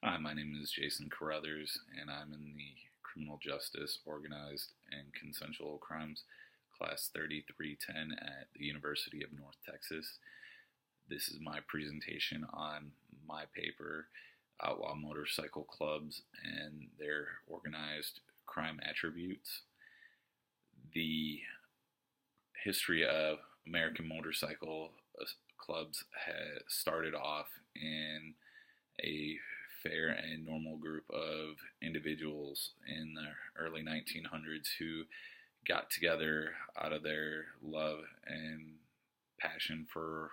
Hi, my name is Jason Carruthers, and I'm in the Criminal Justice, Organized, and Consensual Crimes Class 3310 at the University of North Texas. This is my presentation on my paper, Outlaw Motorcycle Clubs and their Organized Crime Attributes. The history of American motorcycle clubs has started off in a fair and normal group of individuals in the early 1900s who got together out of their love and passion for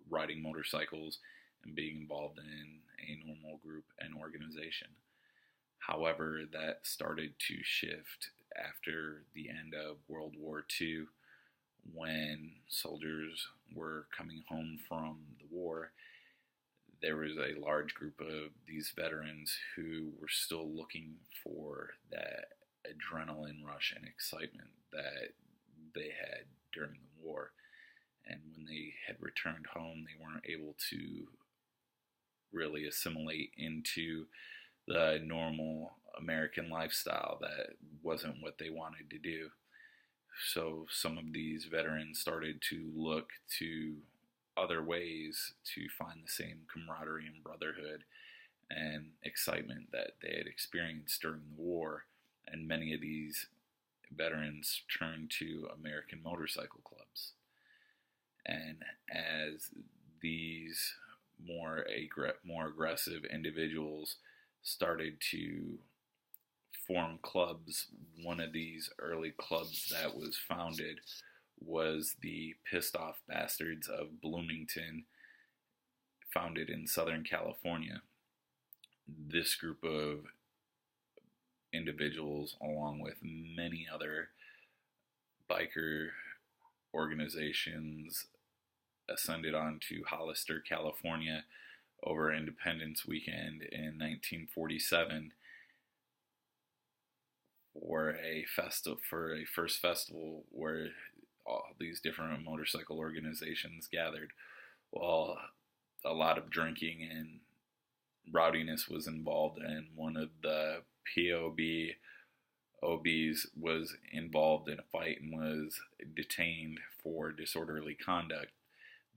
riding motorcycles and being involved in a normal group and organization. However, that started to shift after the end of World War II when soldiers were coming home from the war. There was a large group of these veterans who were still looking for that adrenaline rush and excitement that they had during the war. And when they had returned home, they weren't able to really assimilate into the normal American lifestyle. That wasn't what they wanted to do. So some of these veterans started to look to other ways to find the same camaraderie and brotherhood and excitement that they had experienced during the war. And many of these veterans turned to American motorcycle clubs. And as these more aggressive individuals started to form clubs, one of these early clubs that was founded was the Pissed Off Bastards of Bloomington, founded in Southern California. This group of individuals, along with many other biker organizations, ascended onto Hollister, California over Independence Weekend in 1947 for a first festival where all these different motorcycle organizations gathered. Well, a lot of drinking and rowdiness was involved, and one of the OBs was involved in a fight and was detained for disorderly conduct.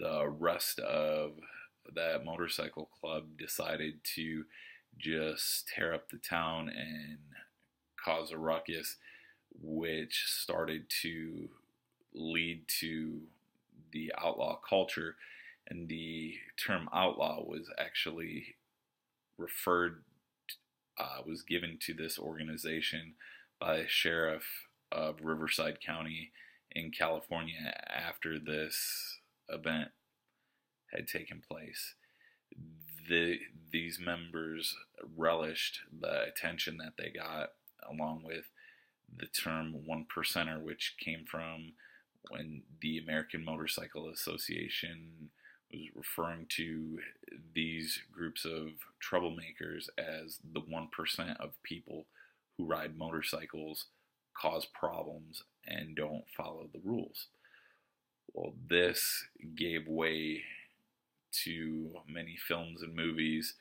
The rest of that motorcycle club decided to just tear up the town and cause a ruckus, which started to lead to the outlaw culture. And the term outlaw was actually was given to this organization by the sheriff of Riverside County in California after this event had taken place. These members relished the attention that they got, along with the term one percenter, which came from when the American Motorcycle Association was referring to these groups of troublemakers as the 1% of people who ride motorcycles, cause problems, and don't follow the rules. Well, this gave way to many films and movies,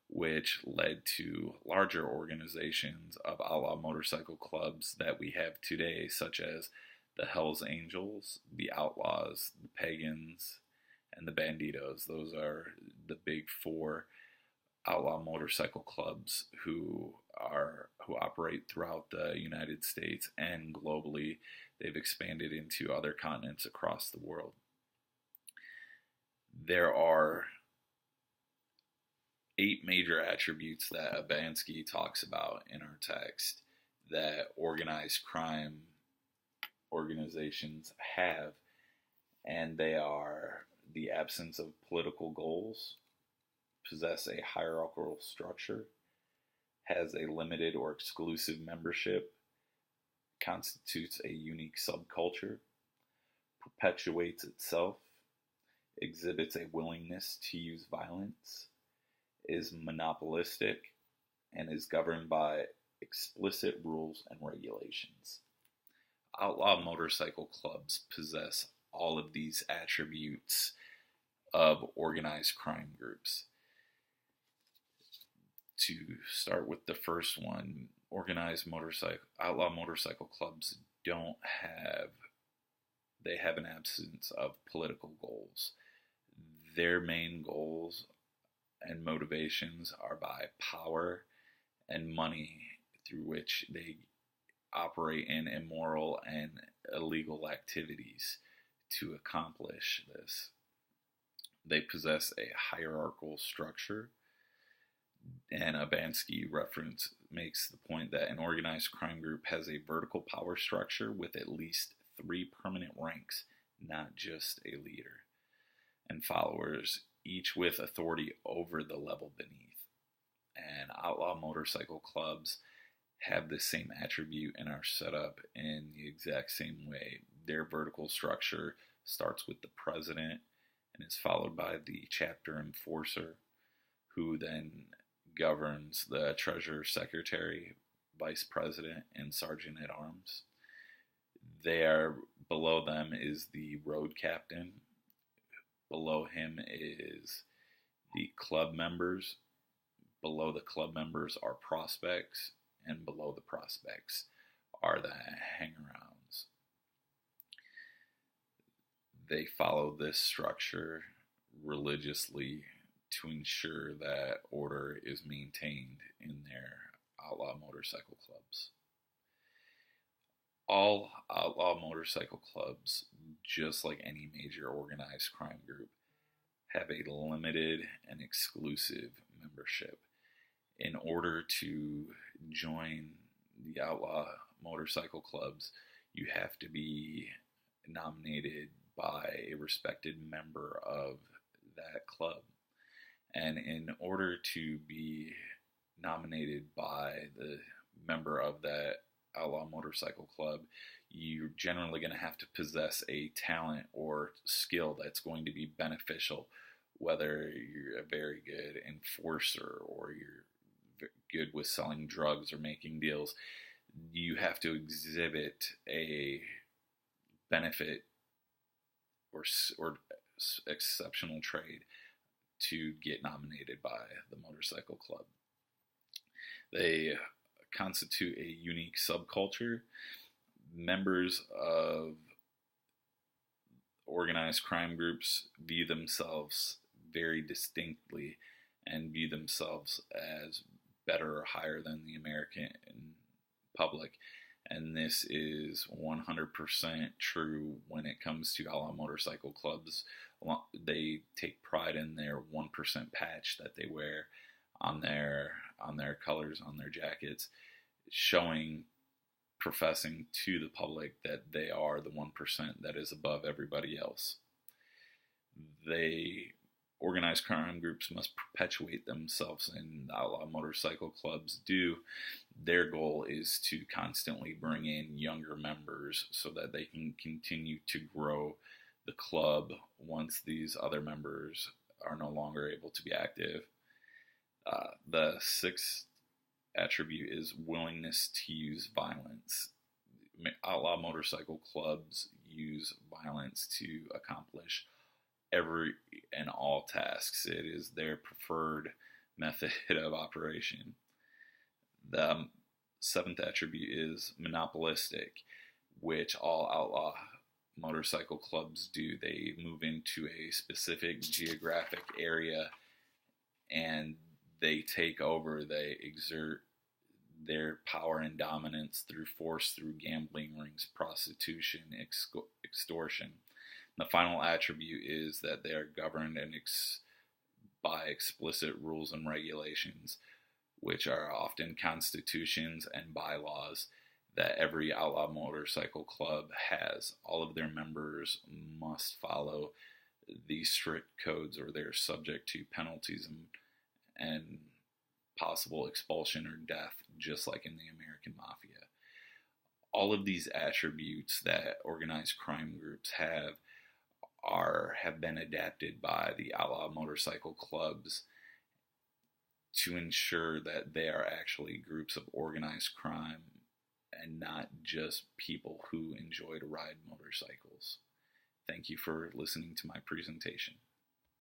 which led to larger organizations of outlaw motorcycle clubs that we have today, such as the Hells Angels, the Outlaws, the Pagans, and the Banditos. Those are the big four outlaw motorcycle clubs who operate throughout the United States and globally. They've expanded into other continents across the world. There are 8 major attributes that Abansky talks about in our text that organized crime organizations have, and they are the absence of political goals, possess a hierarchical structure, has a limited or exclusive membership, constitutes a unique subculture, perpetuates itself, exhibits a willingness to use violence, is monopolistic, and is governed by explicit rules and regulations. Outlaw motorcycle clubs possess all of these attributes of organized crime groups. To start with the first one, outlaw motorcycle clubs they have an absence of political goals. Their main goals and motivations are by power and money, through which they operate in immoral and illegal activities to accomplish this. They possess a hierarchical structure, and a Bansky reference makes the point that an organized crime group has a vertical power structure with at least 3 permanent ranks, not just a leader, and followers, each with authority over the level beneath. And outlaw motorcycle clubs have the same attribute and are set up in the exact same way. Their vertical structure starts with the president and is followed by the chapter enforcer, who then governs the treasurer, secretary, vice president, and sergeant at arms. Below them is the road captain. Below him is the club members. Below the club members are prospects, and below the prospects are the hang-arounds. They follow this structure religiously to ensure that order is maintained in their outlaw motorcycle clubs. All outlaw motorcycle clubs, just like any major organized crime group, have a limited and exclusive membership. In order to join the outlaw motorcycle clubs, you have to be nominated by a respected member of that club. And in order to be nominated by the member of that outlaw motorcycle club, you're generally going to have to possess a talent or skill that's going to be beneficial, whether you're a very good enforcer or you're good with selling drugs or making deals. You have to exhibit a benefit or exceptional trade to get nominated by the motorcycle club. They constitute a unique subculture. Members of organized crime groups view themselves very distinctly and view themselves as better or higher than the American public. And this is 100% true when it comes to outlaw motorcycle clubs. They take pride in their 1% patch that they wear on their colors, on their jackets, professing to the public that they are the 1% that is above everybody else. Organized crime groups must perpetuate themselves, and the outlaw motorcycle clubs do. Their goal is to constantly bring in younger members so that they can continue to grow the club once these other members are no longer able to be active. The sixth attribute is willingness to use violence. Outlaw motorcycle clubs use violence to accomplish every and all tasks. It is their preferred method of operation. The seventh attribute is monopolistic, which all outlaw motorcycle clubs do. They move into a specific geographic area and they take over. They exert their power and dominance through force, through gambling rings, prostitution, extortion. The final attribute is that they are governed by explicit rules and regulations, which are often constitutions and bylaws that every outlaw motorcycle club has. All of their members must follow these strict codes or they're subject to penalties and possible expulsion or death, just like in the American Mafia. All of these attributes that organized crime groups have been adapted by the outlaw motorcycle clubs to ensure that they are actually groups of organized crime and not just people who enjoy to ride motorcycles. Thank you for listening to my presentation.